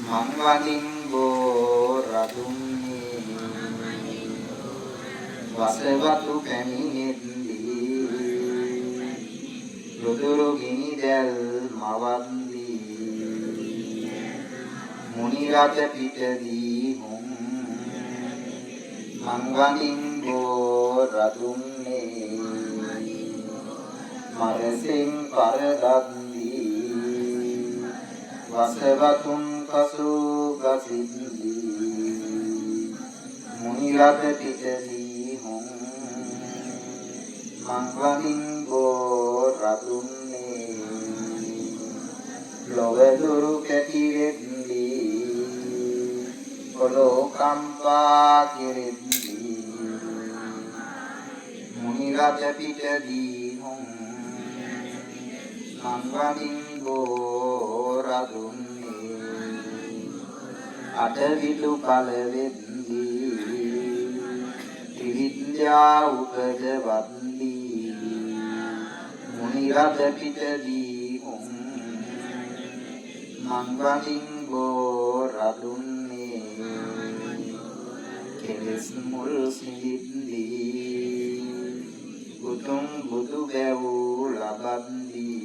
මංවලින් බෝ රදුන්නේ වසවතු පැමිණෙද්දී රුදුරු ගිනි දැල් මවද්දී මුනි රජ පිටදී හොම් මංවලින් බෝ රදුන්නේ මරසින් පරදද්දී වසවතුන් කසු ගසිද්දී මුනි රජ පිටදී හොම් මංවලින් බෝ රදුන්නේ ලොවදුරු කැටිරෙද්දී කොලෝකම්පා කිරෙද්දී මුනි රජ පිටදී හොම් මංවලින් බෝ රදුන්නේ අටවිලු පල වෙද්දී ත්‍රිවිද්‍යා උපදවද්දී මුනි රජ පිටදී හොම් මංවලින් බෝ රදුන්නේ කෙලෙස් මුල් සිඳිද්දී උතුම් බුදු බැව් ලබද්දී